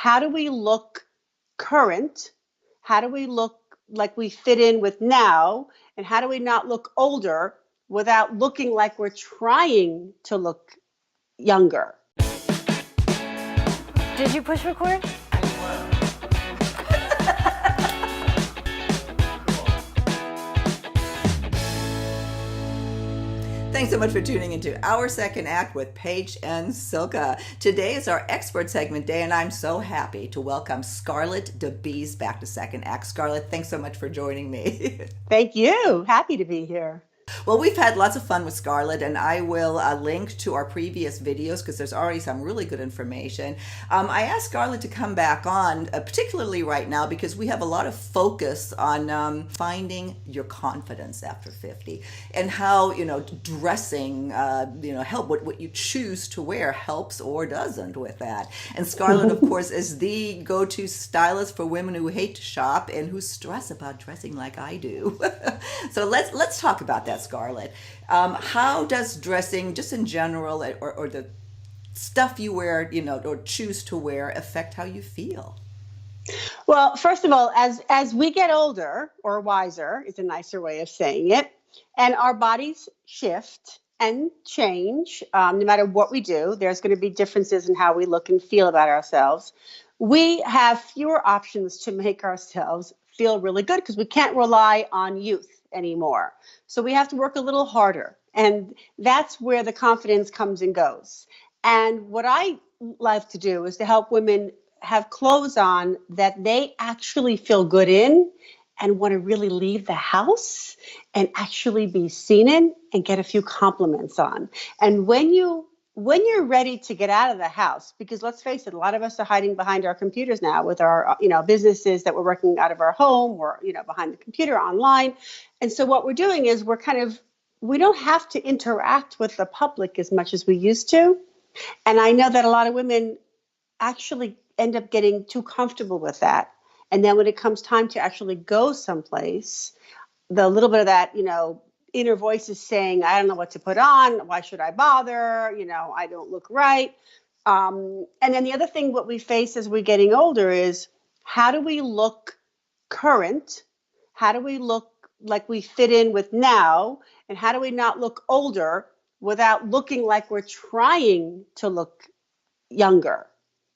how do we look current? How do we look like we fit in with now? And how do we not look older without looking like we're trying to look younger? Did you push record? Thanks so much for tuning into our second act with Paige and Silka. Today is our expert segment day, and I'm so happy to welcome Scarlett De Bease back to second act. Scarlett, thanks so much for joining me. Thank you. Happy to be here. Well, we've had lots of fun with Scarlett, and I will link to our previous videos because there's already some really good information. I asked Scarlett to come back on, particularly right now, because we have a lot of focus on finding your confidence after 50 and how, dressing, help, what you choose to wear helps or doesn't with that. And Scarlett, of course, is the go-to stylist for women who hate to shop and who stress about dressing like I do. So let's talk about that, Scarlett. How does dressing, just in general, or the stuff you wear, or choose to wear, affect how you feel? Well, first of all, as we get older, or wiser is a nicer way of saying it, and our bodies shift and change, no matter what we do, there's going to be differences in how we look and feel about ourselves. We have fewer options to make ourselves feel really good because we can't rely on youth anymore. So we have to work a little harder. And that's where the confidence comes and goes. And what I love to do is to help women have clothes on that they actually feel good in and want to really leave the house and actually be seen in and get a few compliments on. And when you're ready to get out of the house, because let's face it, a lot of us are hiding behind our computers now with our, businesses that we're working out of our home or, behind the computer online. And so what we're doing is we don't have to interact with the public as much as we used to. And I know that a lot of women actually end up getting too comfortable with that. And then when it comes time to actually go someplace, the little bit of that, inner voice is saying, I don't know what to put on. Why should I bother? I don't look right. And then the other thing, what we face as we're getting older is how do we look current? How do we look like we fit in with now? And how do we not look older without looking like we're trying to look younger?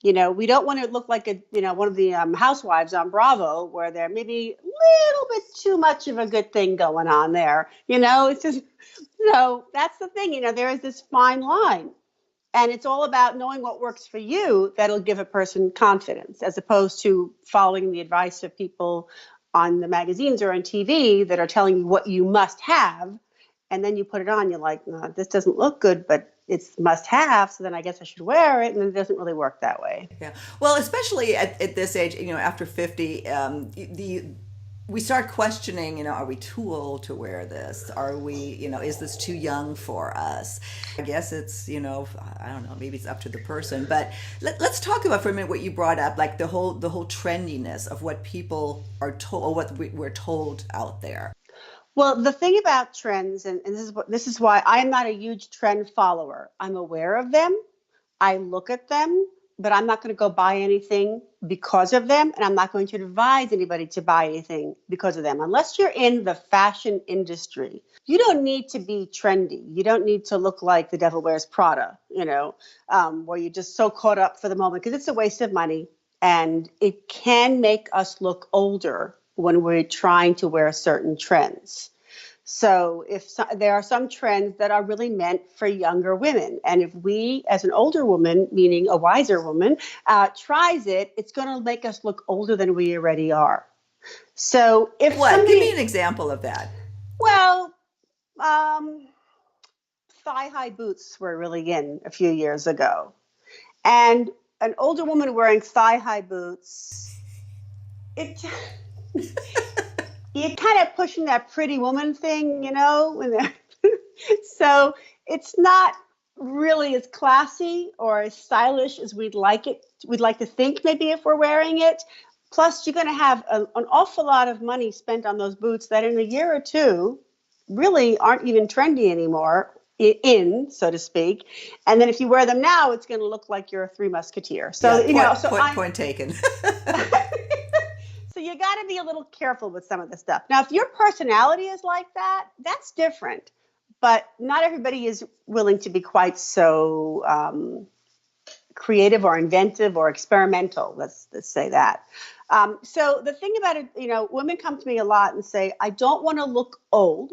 We don't want to look like one of the housewives on Bravo where they're maybe a little bit too much of a good thing going on there. It's just, that's the thing, there is this fine line. And it's all about knowing what works for you that'll give a person confidence as opposed to following the advice of people on the magazines or on TV that are telling you what you must have. And then you put it on, you're like, no, this doesn't look good, but it's must have, so then I guess I should wear it, and it doesn't really work that way. Yeah, well, especially at this age, after 50, we start questioning, are we too old to wear this? Are we, is this too young for us? I guess it's, I don't know, maybe it's up to the person, but let's talk about for a minute what you brought up, like the whole trendiness of what people are told, or what we're told out there. Well, the thing about trends, and this is why I'm not a huge trend follower. I'm aware of them. I look at them, but I'm not going to go buy anything because of them. And I'm not going to advise anybody to buy anything because of them. Unless you're in the fashion industry, you don't need to be trendy. You don't need to look like the devil wears Prada, where you're just so caught up for the moment, because it's a waste of money. And it can make us look older when we're trying to wear certain trends. So there are some trends that are really meant for younger women. And if we, as an older woman, meaning a wiser woman, tries it, it's going to make us look older than we already are. So if Give me an example of that. Well, thigh-high boots were really in a few years ago. And an older woman wearing thigh-high boots, you're kind of pushing that pretty woman thing, So it's not really as classy or as stylish as we'd like to think maybe if we're wearing it. Plus, you're going to have an awful lot of money spent on those boots that in a year or two really aren't even trendy anymore, in, so to speak. And then if you wear them now, it's going to look like you're a Three Musketeer. So, Yeah, you know, point taken. so you got to be a little careful with some of the stuff. Now, if your personality is like that, that's different. But not everybody is willing to be quite so creative or inventive or experimental. Let's say that. So the thing about it, you know, women come to me a lot and say, I don't want to look old,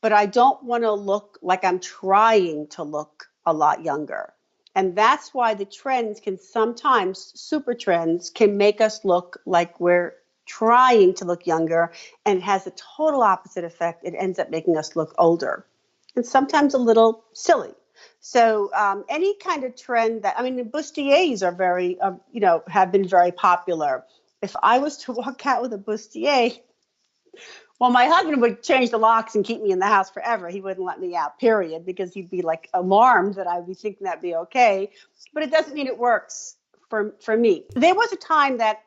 but I don't want to look like I'm trying to look a lot younger. And that's why the trends can sometimes, super trends, can make us look like we're trying to look younger, and it has a total opposite effect. It ends up making us look older and sometimes a little silly. So any kind of trend that, I mean, the bustiers are very, you know, have been very popular. If I was to walk out with a bustier, well, my husband would change the locks and keep me in the house forever. He wouldn't let me out, period, because he'd be like alarmed that I'd be thinking that'd be okay. But it doesn't mean it works for me. There was a time that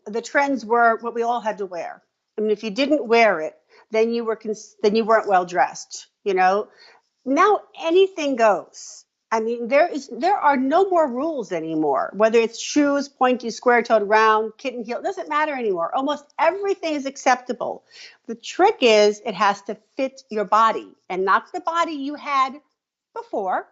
the trends were what we all had to wear. I mean, if you didn't wear it, then you weren't well dressed. You know, now anything goes. I mean, there are no more rules anymore. Whether it's shoes, pointy, square-toed, round, kitten heel, it doesn't matter anymore. Almost everything is acceptable. The trick is it has to fit your body, and not the body you had before.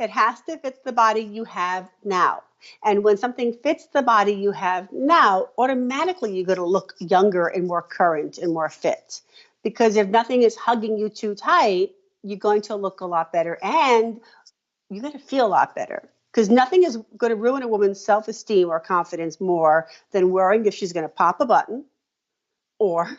It has to fit the body you have now. And when something fits the body you have now, automatically you're going to look younger and more current and more fit. Because if nothing is hugging you too tight, you're going to look a lot better, and you're going to feel a lot better, because nothing is going to ruin a woman's self-esteem or confidence more than worrying if she's going to pop a button, or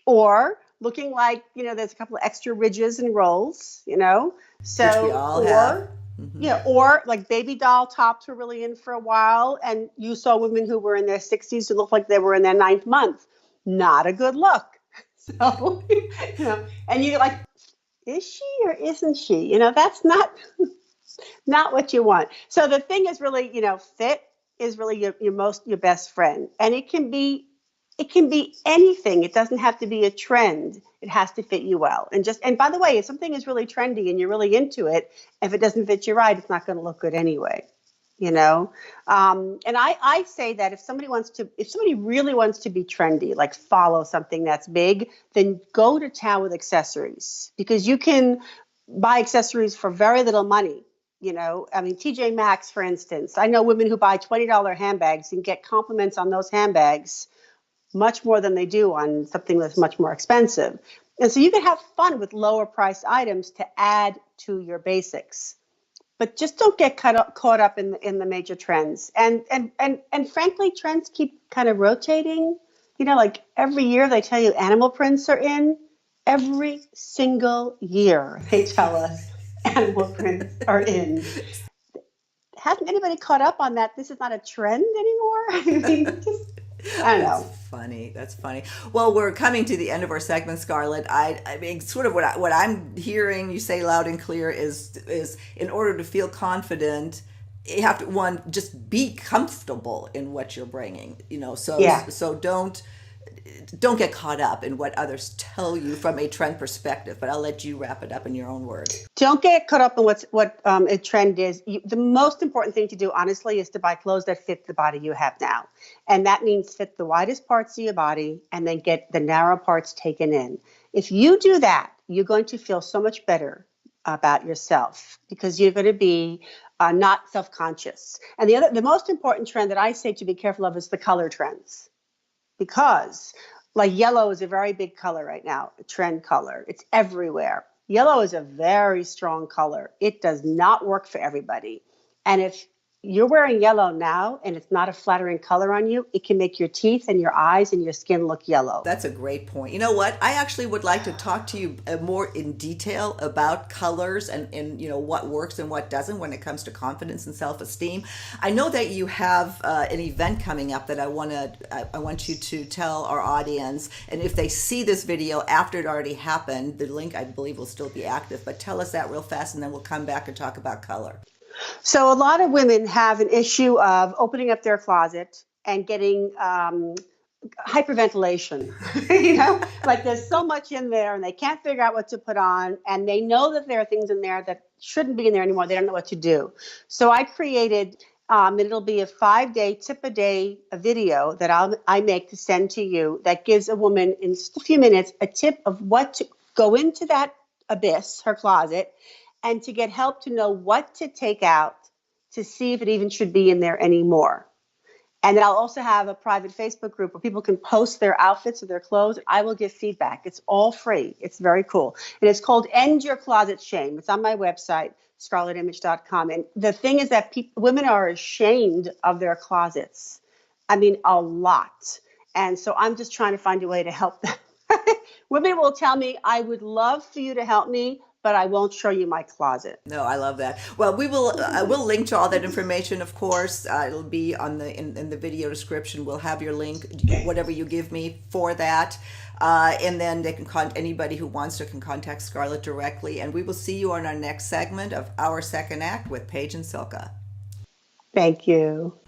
or looking like, you know, there's a couple of extra ridges and rolls, you know. So, which we all have. Mm-hmm. Yeah, or like Babydoll Tops were really in for a while, and you saw women who were in their 60s who looked like they were in their 9th month. Not a good look. So, you know, and you're like, is she or isn't she? You know, that's not what you want. So the thing is really, you know, fit is really your best friend. And it can be anything. It doesn't have to be a trend. It has to fit you well. And by the way, if something is really trendy and you're really into it, if it doesn't fit you right, it's not going to look good anyway. You know, and I say that if somebody really wants to be trendy, like follow something that's big, then go to town with accessories, because you can buy accessories for very little money. You know, I mean, TJ Maxx, for instance, I know women who buy $20 handbags and get compliments on those handbags much more than they do on something that's much more expensive. And so you can have fun with lower priced items to add to your basics. But just don't get caught up in the major trends. And frankly, trends keep kind of rotating. You know, like every year they tell you animal prints are in. Every single year they tell us animal prints are in. Hasn't anybody caught up on that? This is not a trend anymore. I mean, I don't know. That's funny. Well, we're coming to the end of our segment, Scarlett. I mean, sort of what I'm hearing you say loud and clear is in order to feel confident, you have to, just be comfortable in what you're bringing. You know, so Yeah. So don't get caught up in what others tell you from a trend perspective. But I'll let you wrap it up in your own words. Don't get caught up in what a trend is. The most important thing to do, honestly, is to buy clothes that fit the body you have now. And that means fit the widest parts of your body and then get the narrow parts taken in. If you do that, you're going to feel so much better about yourself, because you're going to be not self-conscious. And the most important trend that I say to be careful of is the color trends. Because like yellow is a very big color right now, a trend color. It's everywhere. Yellow is a very strong color. It does not work for everybody. And if you're wearing yellow now and it's not a flattering color on you, it can make your teeth and your eyes and your skin look yellow. That's a great point. You know what? I actually would like to talk to you more in detail about colors and you know what works and what doesn't when it comes to confidence and self-esteem. I know that you have an event coming up that I want you to tell our audience. And if they see this video after it already happened, the link I believe will still be active. But tell us that real fast, and then we'll come back and talk about color. So a lot of women have an issue of opening up their closet and getting hyperventilation. You know, like there's so much in there and they can't figure out what to put on, and they know that there are things in there that shouldn't be in there anymore. They don't know what to do. So I created, and it'll be a 5-day tip a day a video that I make to send to you that gives a woman in just a few minutes a tip of what to go into that abyss, her closet, and to get help to know what to take out to see if it even should be in there anymore. And then I'll also have a private Facebook group where people can post their outfits or their clothes. I will give feedback. It's all free. It's very cool. And it's called End Your Closet Shame. It's on my website, scarlettimage.com. And the thing is that women are ashamed of their closets. I mean, a lot. And so I'm just trying to find a way to help them. Women will tell me, I would love for you to help me, but I won't show you my closet. No, I love that. Well, we will we'll link to all that information, of course. It'll be on the in the video description. We'll have your link, whatever you give me for that. And then they can anybody who wants to can contact Scarlett directly. And we will see you on our next segment of Our Second Act with Paige and Silka. Thank you.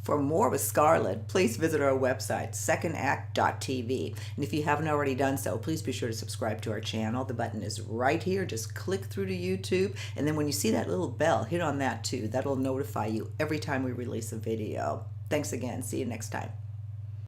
For more with Scarlett, please visit our website, secondact.tv. And if you haven't already done so, please be sure to subscribe to our channel. The button is right here. Just click through to YouTube. And then when you see that little bell, hit on that too. That'll notify you every time we release a video. Thanks again. See you next time.